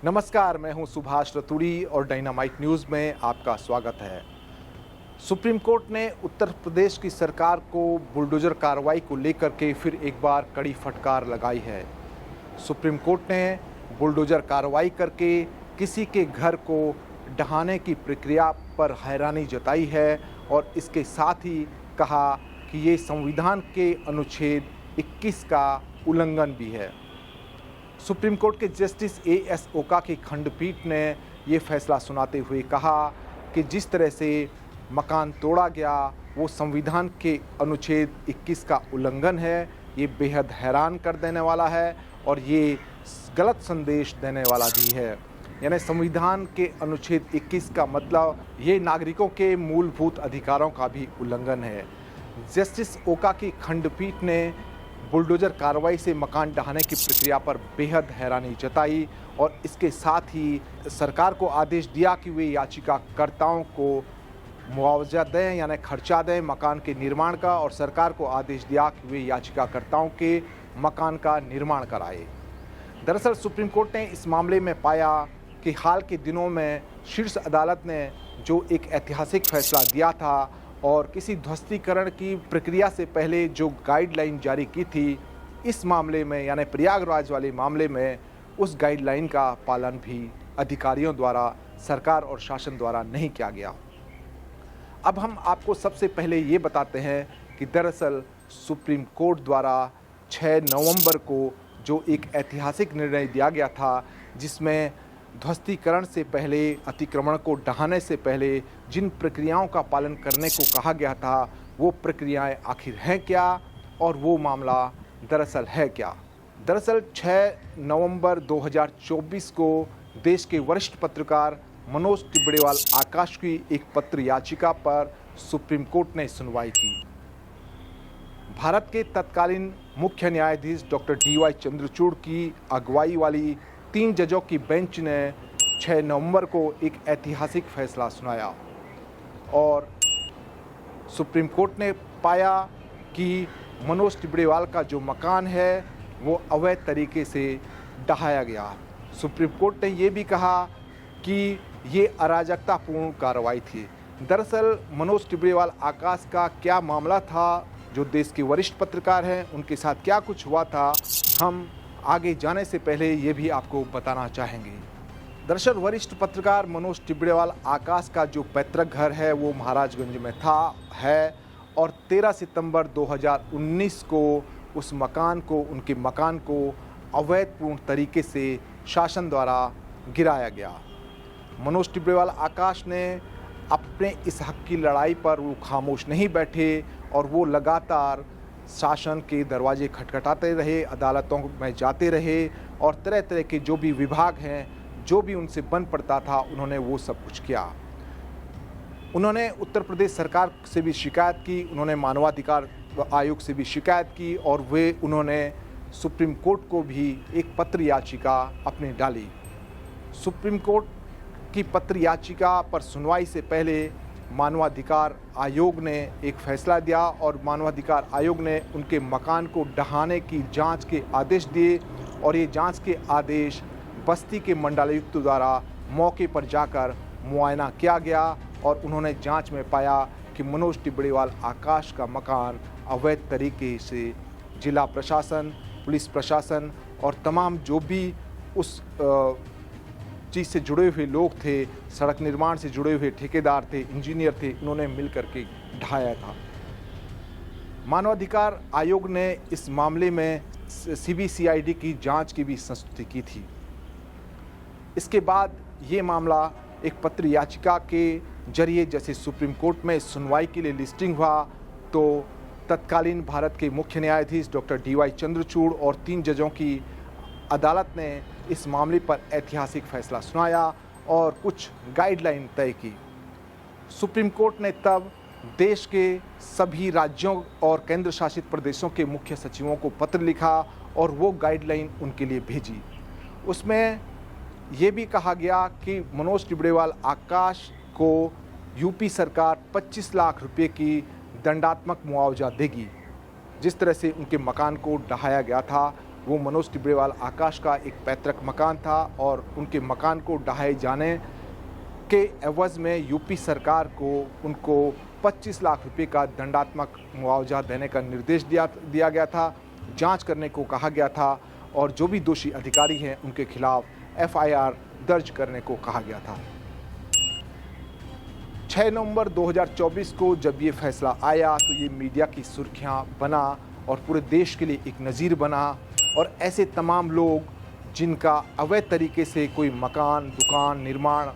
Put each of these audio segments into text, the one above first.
नमस्कार, मैं हूं सुभाष रतूड़ी और डायनामाइट न्यूज़ में आपका स्वागत है। सुप्रीम कोर्ट ने उत्तर प्रदेश की सरकार को बुलडोजर कार्रवाई को लेकर के फिर एक बार कड़ी फटकार लगाई है। सुप्रीम कोर्ट ने बुलडोजर कार्रवाई करके किसी के घर को ढहाने की प्रक्रिया पर हैरानी जताई है और इसके साथ ही कहा कि ये संविधान के अनुच्छेद 21 का उल्लंघन भी है। सुप्रीम कोर्ट के जस्टिस A.S. ओका की खंडपीठ ने ये फैसला सुनाते हुए कहा कि जिस तरह से मकान तोड़ा गया वो संविधान के अनुच्छेद 21 का उल्लंघन है। ये बेहद हैरान कर देने वाला है और ये गलत संदेश देने वाला भी है। यानी संविधान के अनुच्छेद 21 का मतलब ये नागरिकों के मूलभूत अधिकारों का भी उल्लंघन है। जस्टिस ओका की खंडपीठ ने बुलडोजर कार्रवाई से मकान ढहाने की प्रक्रिया पर बेहद हैरानी जताई और इसके साथ ही सरकार को आदेश दिया कि वे याचिकाकर्ताओं को मुआवजा दें, यानी खर्चा दें मकान के निर्माण का, और सरकार को आदेश दिया कि वे याचिकाकर्ताओं के मकान का निर्माण कराए। दरअसल सुप्रीम कोर्ट ने इस मामले में पाया कि हाल के दिनों में शीर्ष अदालत ने जो एक ऐतिहासिक फैसला दिया था और किसी ध्वस्तीकरण की प्रक्रिया से पहले जो गाइडलाइन जारी की थी, इस मामले में यानी प्रयागराज वाले मामले में उस गाइडलाइन का पालन भी अधिकारियों द्वारा, सरकार और शासन द्वारा नहीं किया गया। अब हम आपको सबसे पहले ये बताते हैं कि दरअसल सुप्रीम कोर्ट द्वारा 6 नवंबर को जो एक ऐतिहासिक निर्णय दिया गया था, जिसमें ध्वस्तीकरण से पहले, अतिक्रमण को ढहाने से पहले जिन प्रक्रियाओं का पालन करने को कहा गया था, वो प्रक्रियाएं आखिर हैं क्या और वो मामला दरअसल है क्या। दरअसल 6 नवंबर 2024 को देश के वरिष्ठ पत्रकार मनोज तिब्बड़ेवाल आकाश की एक पत्र याचिका पर सुप्रीम कोर्ट ने सुनवाई की। भारत के तत्कालीन मुख्य न्यायाधीश डॉक्टर D.Y. चंद्रचूड़ की अगुवाई वाली 3 जजों की बेंच ने 6 नवंबर को एक ऐतिहासिक फैसला सुनाया और सुप्रीम कोर्ट ने पाया कि मनोज तिब्बड़ेवाल का जो मकान है वो अवैध तरीके से ढहाया गया। सुप्रीम कोर्ट ने ये भी कहा कि ये अराजकतापूर्ण कार्रवाई थी। दरअसल मनोज तिब्बड़ेवाल आकाश का क्या मामला था, जो देश के वरिष्ठ पत्रकार हैं, उनके साथ क्या कुछ हुआ था, हम आगे जाने से पहले ये भी आपको बताना चाहेंगे। दरअसल वरिष्ठ पत्रकार मनोज तिब्बड़ेवाल आकाश का जो पैतृक घर है वो महाराजगंज में है और 13 सितंबर 2019 को उस मकान को, उनके मकान को अवैधपूर्ण तरीके से शासन द्वारा गिराया गया। मनोज तिब्बड़ेवाल आकाश ने अपने इस हक की लड़ाई पर वो खामोश नहीं बैठे और वो लगातार शासन के दरवाजे खटखटाते रहे, अदालतों में जाते रहे और तरह तरह के जो भी विभाग हैं, जो भी उनसे बन पड़ता था, उन्होंने वो सब कुछ किया। उन्होंने उत्तर प्रदेश सरकार से भी शिकायत की, उन्होंने मानवाधिकार आयोग से भी शिकायत की और उन्होंने सुप्रीम कोर्ट को भी एक पत्र याचिका अपनी डाली। सुप्रीम कोर्ट की पत्र याचिका पर सुनवाई से पहले मानवाधिकार आयोग ने एक फैसला दिया और मानवाधिकार आयोग ने उनके मकान को ढहाने की जांच के आदेश दिए और ये जांच के आदेश बस्ती के मंडलायुक्त द्वारा मौके पर जाकर मुआयना किया गया और उन्होंने जांच में पाया कि मनोज तिब्बड़ेवाल आकाश का मकान अवैध तरीके से जिला प्रशासन, पुलिस प्रशासन और तमाम जो भी उस चीज़ से जुड़े हुए लोग थे, सड़क निर्माण से जुड़े हुए ठेकेदार थे, इंजीनियर थे, उन्होंने मिलकर के ढाया था। मानवाधिकार आयोग ने इस मामले में CBCID की जांच की भी संस्तुति की थी। इसके बाद ये मामला एक पत्र याचिका के जरिए जैसे सुप्रीम कोर्ट में सुनवाई के लिए लिस्टिंग हुआ, तो तत्कालीन भारत के मुख्य न्यायाधीश डॉक्टर D.Y. चंद्रचूड़ और 3 जजों की अदालत ने इस मामले पर ऐतिहासिक फैसला सुनाया और कुछ गाइडलाइन तय की। सुप्रीम कोर्ट ने तब देश के सभी राज्यों और केंद्र शासित प्रदेशों के मुख्य सचिवों को पत्र लिखा और वो गाइडलाइन उनके लिए भेजी। उसमें ये भी कहा गया कि मनोज तिब्बड़ेवाल आकाश को यूपी सरकार 25 लाख रुपए की दंडात्मक मुआवजा देगी। जिस तरह से उनके मकान को ढहाया गया था वो मनोज टिब्रेवाल आकाश का एक पैतृक मकान था और उनके मकान को ढहाए जाने के एवज में यूपी सरकार को उनको 25 लाख रुपए का दंडात्मक मुआवजा देने का निर्देश दिया गया था, जांच करने को कहा गया था और जो भी दोषी अधिकारी हैं उनके खिलाफ एफआईआर दर्ज करने को कहा गया था। 6 नवंबर 2024 को जब ये फैसला आया तो ये मीडिया की सुर्खियां बना और पूरे देश के लिए एक नज़ीर बना और ऐसे तमाम लोग जिनका अवैध तरीके से कोई मकान, दुकान, निर्माण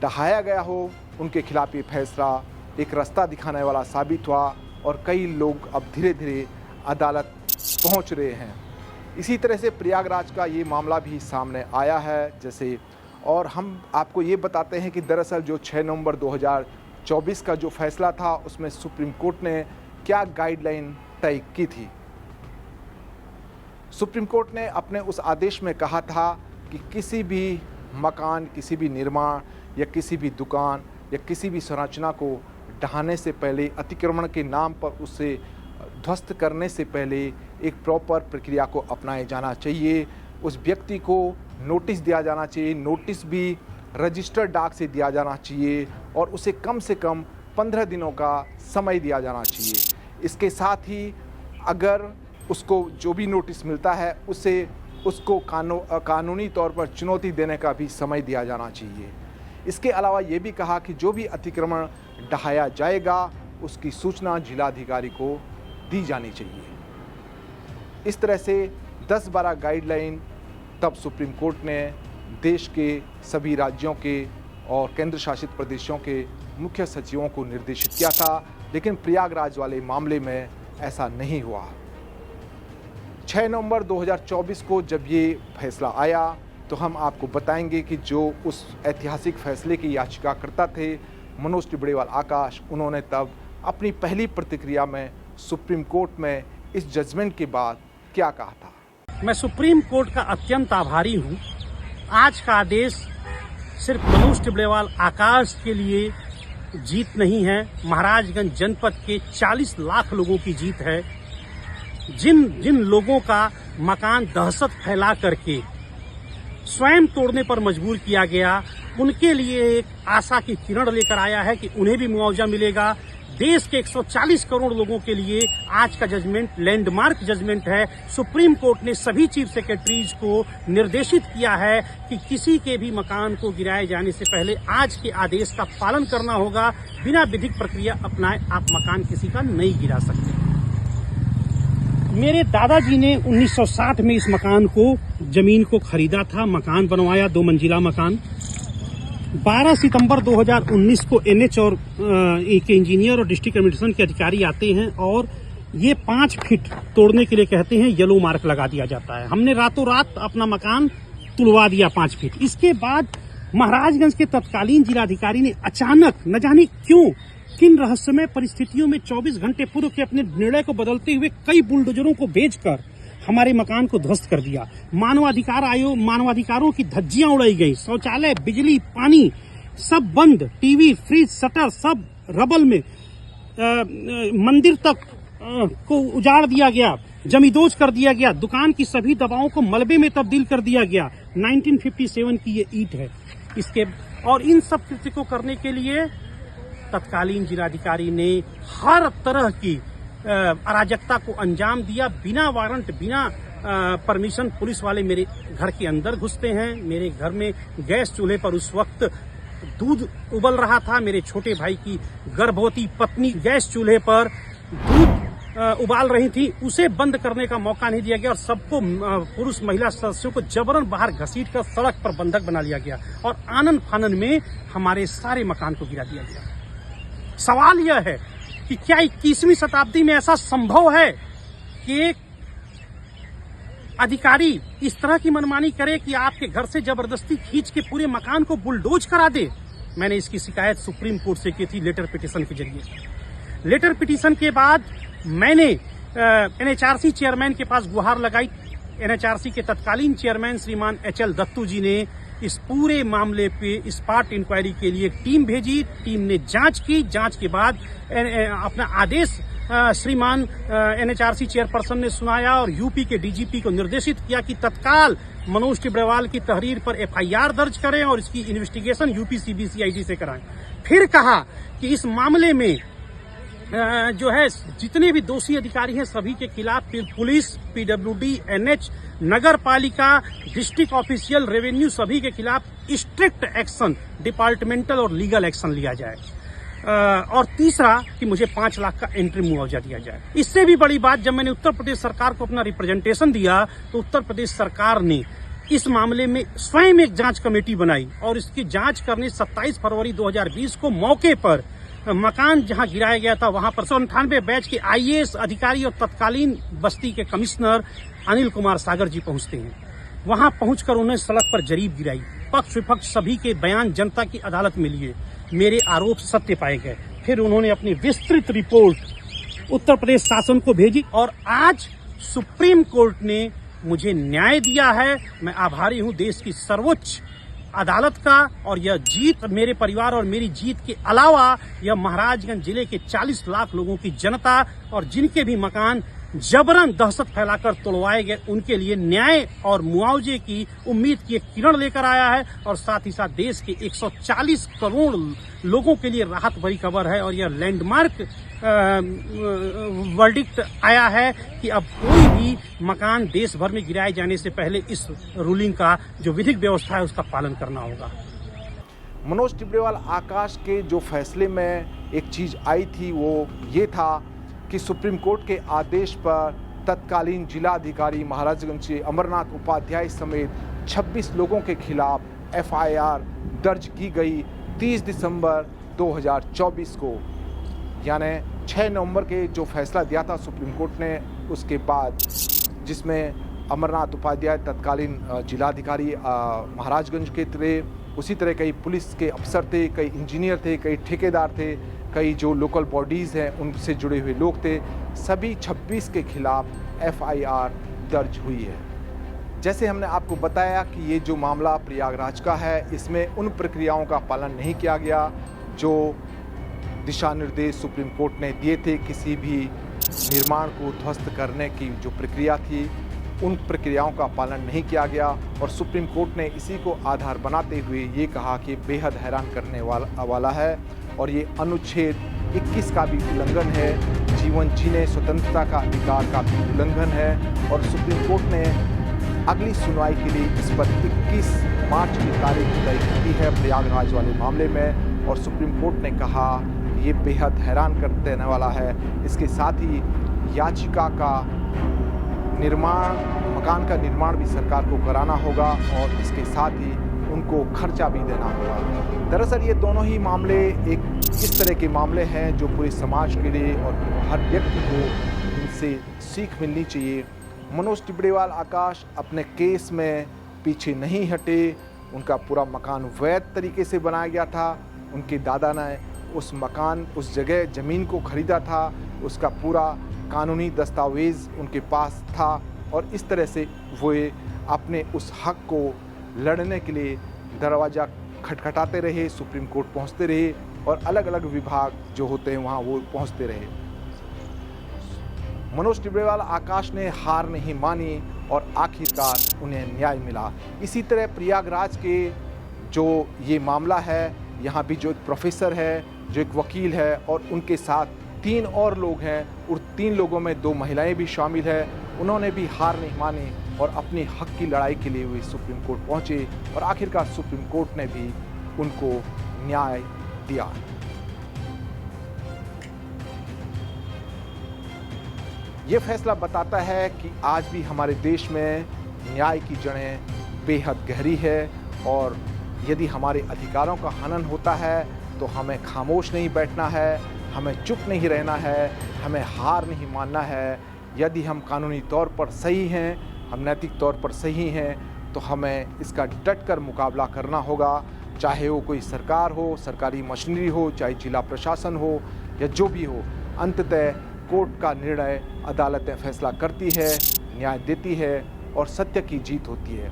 ढहाया गया हो, उनके खिलाफ ये फैसला एक रास्ता दिखाने वाला साबित हुआ और कई लोग अब धीरे धीरे अदालत पहुंच रहे हैं। इसी तरह से प्रयागराज का ये मामला भी सामने आया है जैसे, और हम आपको ये बताते हैं कि दरअसल जो 6 नवंबर 2024 का जो फैसला था उसमें सुप्रीम कोर्ट ने क्या गाइडलाइन तय की थी। सुप्रीम कोर्ट ने अपने उस आदेश में कहा था कि किसी भी मकान, किसी भी निर्माण या किसी भी दुकान या किसी भी संरचना को ढहाने से पहले, अतिक्रमण के नाम पर उसे ध्वस्त करने से पहले एक प्रॉपर प्रक्रिया को अपनाया जाना चाहिए। उस व्यक्ति को नोटिस दिया जाना चाहिए, नोटिस भी रजिस्टर्ड डाक से दिया जाना चाहिए और उसे कम से कम 15 दिनों का समय दिया जाना चाहिए। इसके साथ ही अगर उसको जो भी नोटिस मिलता है उसको कानूनी तौर पर चुनौती देने का भी समय दिया जाना चाहिए। इसके अलावा ये भी कहा कि जो भी अतिक्रमण ढहाया जाएगा उसकी सूचना जिलाधिकारी को दी जानी चाहिए। इस तरह से 10-12 गाइडलाइन तब सुप्रीम कोर्ट ने देश के सभी राज्यों के और केंद्र शासित प्रदेशों के मुख्य सचिवों को निर्देशित किया था, लेकिन प्रयागराज वाले मामले में ऐसा नहीं हुआ। 6 नवंबर 2024 को जब ये फैसला आया तो हम आपको बताएंगे कि जो उस ऐतिहासिक फैसले की याचिकाकर्ता थे मनोज टिब्रेवाल आकाश, उन्होंने तब अपनी पहली प्रतिक्रिया में सुप्रीम कोर्ट में इस जजमेंट के बाद क्या कहा था। मैं सुप्रीम कोर्ट का अत्यंत आभारी हूं। आज का आदेश सिर्फ मनोज टिब्रेवाल आकाश के लिए जीत नहीं है, महाराजगंज जनपद के 40 लाख लोगों की जीत है। जिन लोगों का मकान दहशत फैला करके स्वयं तोड़ने पर मजबूर किया गया, उनके लिए एक आशा की किरण लेकर आया है कि उन्हें भी मुआवजा मिलेगा। देश के 140 करोड़ लोगों के लिए आज का जजमेंट लैंडमार्क जजमेंट है। सुप्रीम कोर्ट ने सभी चीफ सेक्रेटरीज को निर्देशित किया है कि किसी के भी मकान को गिराए जाने से पहले आज के आदेश का पालन करना होगा। बिना विधिक प्रक्रिया अपनाए आप मकान किसी का नहीं गिरा सकते। मेरे दादाजी ने 1960 में इस मकान को, जमीन को खरीदा था, मकान बनवाया, 2 मंजिला मकान। 12 सितंबर 2019 को एनएच और एक इंजीनियर और डिस्ट्रिक्ट एडमिनिस्ट्रेशन के अधिकारी आते हैं और ये 5 फीट तोड़ने के लिए कहते हैं, येलो मार्क लगा दिया जाता है। हमने रातों रात अपना मकान तुड़वा दिया 5 फीट। इसके बाद महाराजगंज के तत्कालीन जिलाधिकारी ने अचानक न जाने क्यों, किन रहस्यमय परिस्थितियों में 24 घंटे पूर्व के अपने निर्णय को बदलते हुए कई बुलडोजरों को भेजकर हमारे मकान को ध्वस्त कर दिया। मानवाधिकार आयोग, मानवाधिकारों की धज्जियां उड़ाई गई। शौचालय, बिजली, पानी सब बंद, टीवी, फ्रिज, शटर सब रबल में, मंदिर तक को उजाड़ दिया गया, जमींदोज कर दिया गया। दुकान की सभी दवाओं को मलबे में तब्दील कर दिया गया। 1957 की ये ईंट है इसके। और इन सब कृत्य को करने के लिए तत्कालीन जिलाधिकारी ने हर तरह की अराजकता को अंजाम दिया। बिना वारंट, बिना परमिशन पुलिस वाले मेरे घर के अंदर घुसते हैं। मेरे घर में गैस चूल्हे पर उस वक्त दूध उबल रहा था। मेरे छोटे भाई की गर्भवती पत्नी गैस चूल्हे पर दूध उबाल रही थी, उसे बंद करने का मौका नहीं दिया गया और सबको, पुरुष महिला सदस्यों को जबरन बाहर घसीट कर सड़क पर बंधक बना लिया गया और आनन फानन में हमारे सारे मकान को गिरा दिया गया। सवाल यह है कि क्या 21वीं शताब्दी में ऐसा संभव है कि एक अधिकारी इस तरह की मनमानी करे कि आपके घर से जबरदस्ती खींच के पूरे मकान को बुलडोज करा दे। मैंने इसकी शिकायत सुप्रीम कोर्ट से की थी लेटर पिटीशन के जरिए। लेटर पिटीशन के बाद मैंने एनएचआरसी चेयरमैन के पास गुहार लगाई। एनएचआरसी के तत्कालीन चेयरमैन श्रीमान एचएल दत्तू जी ने इस पूरे मामले पे स्पॉट इंक्वायरी के लिए टीम भेजी। टीम ने जांच की। जांच के बाद अपना आदेश श्रीमान एनएचआरसी चेयरपर्सन ने सुनाया और यूपी के डीजीपी को निर्देशित किया कि तत्काल मनोज टिब्रेवाल की तहरीर पर एफआईआर दर्ज करें और इसकी इन्वेस्टिगेशन यूपी सीबीसीआईडी से कराएं। फिर कहा कि इस मामले में जो है जितने भी दोषी अधिकारी हैं सभी के खिलाफ पुलिस, पीडब्ल्यूडी, एनएच, नगर पालिका, डिस्ट्रिक्ट ऑफिशियल, रेवेन्यू सभी के खिलाफ स्ट्रिक्ट एक्शन, डिपार्टमेंटल और लीगल एक्शन लिया जाए। और तीसरा कि मुझे 5 लाख का एंट्री मुआवजा दिया जाए। इससे भी बड़ी बात, जब मैंने उत्तर प्रदेश सरकार को अपना रिप्रेजेंटेशन दिया तो उत्तर प्रदेश सरकार ने इस मामले में स्वयं एक जांच कमेटी बनाई और इसकी जांच करने 27 फरवरी 2020 को मौके पर मकान जहां गिराया गया था वहां पर 198 बैच के आईएएस अधिकारी और तत्कालीन बस्ती के कमिश्नर अनिल कुमार सागर जी पहुंचते हैं। वहां पहुंचकर उन्होंने सड़क पर जरीब गिराई। पक्ष विपक्ष सभी के बयान जनता की अदालत में लिए। मेरे आरोप सत्य पाए गए। फिर उन्होंने अपनी विस्तृत रिपोर्ट उत्तर प्रदेश शासन को भेजी और आज सुप्रीम कोर्ट ने मुझे न्याय दिया है। मैं आभारी हूं देश की सर्वोच्च अदालत का। और यह जीत मेरे परिवार और मेरी जीत के अलावा यह महाराजगंज जिले के 40 लाख लोगों की जनता और जिनके भी मकान जबरन दहशत फैलाकर तोड़वाए गए उनके लिए न्याय और मुआवजे की उम्मीद की एक किरण लेकर आया है। और साथ ही साथ देश के 140 करोड़ लोगों के लिए राहत भरी खबर है। और यह लैंडमार्क वर्डिक्ट आया है कि अब कोई भी मकान देश भर में गिराए जाने से पहले इस रूलिंग का जो विधिक व्यवस्था है उसका पालन करना होगा। मनोज टिब्रेवाल आकाश के जो फैसले में एक चीज आई थी वो ये था कि सुप्रीम कोर्ट के आदेश पर तत्कालीन जिलाधिकारी महाराजगंज के अमरनाथ उपाध्याय समेत 26 लोगों के खिलाफ एफआईआर दर्ज की गई 30 दिसंबर 2024 को, यानी 6 नवंबर के जो फैसला दिया था सुप्रीम कोर्ट ने उसके बाद, जिसमें अमरनाथ उपाध्याय तत्कालीन जिलाधिकारी महाराजगंज के थे, उसी तरह कई पुलिस के अफसर थे, कई इंजीनियर थे, कई ठेकेदार थे, कई जो लोकल बॉडीज़ हैं उनसे जुड़े हुए लोग थे। सभी 26 के खिलाफ एफआईआर दर्ज हुई है। जैसे हमने आपको बताया कि ये जो मामला प्रयागराज का है, इसमें उन प्रक्रियाओं का पालन नहीं किया गया जो दिशा निर्देश सुप्रीम कोर्ट ने दिए थे। किसी भी निर्माण को ध्वस्त करने की जो प्रक्रिया थी उन प्रक्रियाओं का पालन नहीं किया गया और सुप्रीम कोर्ट ने इसी को आधार बनाते हुए ये कहा कि बेहद हैरान करने वाला है और ये अनुच्छेद 21 का भी उल्लंघन है, जीवन जीने स्वतंत्रता का अधिकार का भी उल्लंघन है। और सुप्रीम कोर्ट ने अगली सुनवाई के लिए इस पर 21 मार्च की तारीख तय की है प्रयागराज वाले मामले में। और सुप्रीम कोर्ट ने कहा ये बेहद हैरान कर देने वाला है। इसके साथ ही याचिका का निर्माण, मकान का निर्माण भी सरकार को कराना होगा और इसके साथ ही उनको खर्चा भी देना होगा। दरअसल ये दोनों ही मामले एक इस तरह के मामले हैं जो पूरे समाज के लिए और हर व्यक्ति को इनसे सीख मिलनी चाहिए। मनोज टिब्रेवाल आकाश अपने केस में पीछे नहीं हटे। उनका पूरा मकान वैध तरीके से बनाया गया था। उनके दादा ने उस मकान, उस जगह ज़मीन को खरीदा था, उसका पूरा कानूनी दस्तावेज़ उनके पास था और इस तरह से वो अपने उस हक को लड़ने के लिए दरवाज़ा खटखटाते रहे, सुप्रीम कोर्ट पहुंचते रहे और अलग अलग विभाग जो होते हैं वहां वो पहुंचते रहे। मनोज टिब्रेवाल आकाश ने हार नहीं मानी और आखिरकार उन्हें न्याय मिला। इसी तरह प्रयागराज के जो ये मामला है, यहाँ भी जो एक प्रोफेसर है, जो एक वकील है और उनके साथ 3 और लोग हैं और 3 लोगों में 2 महिलाएं भी शामिल हैं। उन्होंने भी हार नहीं मानी और अपने हक की लड़ाई के लिए वे सुप्रीम कोर्ट पहुंचे और आखिरकार सुप्रीम कोर्ट ने भी उनको न्याय दिया। ये फैसला बताता है कि आज भी हमारे देश में न्याय की जड़ें बेहद गहरी है और यदि हमारे अधिकारों का हनन होता है तो हमें खामोश नहीं बैठना है, हमें चुप नहीं रहना है, हमें हार नहीं मानना है। यदि हम कानूनी तौर पर सही हैं, हम नैतिक तौर पर सही हैं तो हमें इसका डट कर मुकाबला करना होगा, चाहे वो कोई सरकार हो, सरकारी मशीनरी हो, चाहे जिला प्रशासन हो या जो भी हो। अंततः कोर्ट का निर्णय अदालतें फैसला करती है, न्याय देती है और सत्य की जीत होती है।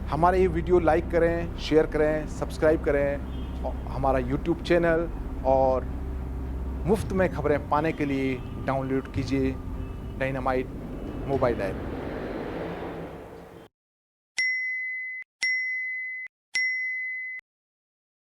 हमारे ये वीडियो लाइक करें, शेयर करें, सब्सक्राइब करें हमारा YouTube चैनल और मुफ्त में खबरें पाने के लिए डाउनलोड कीजिए डायनामाइट मोबाइल ऐप।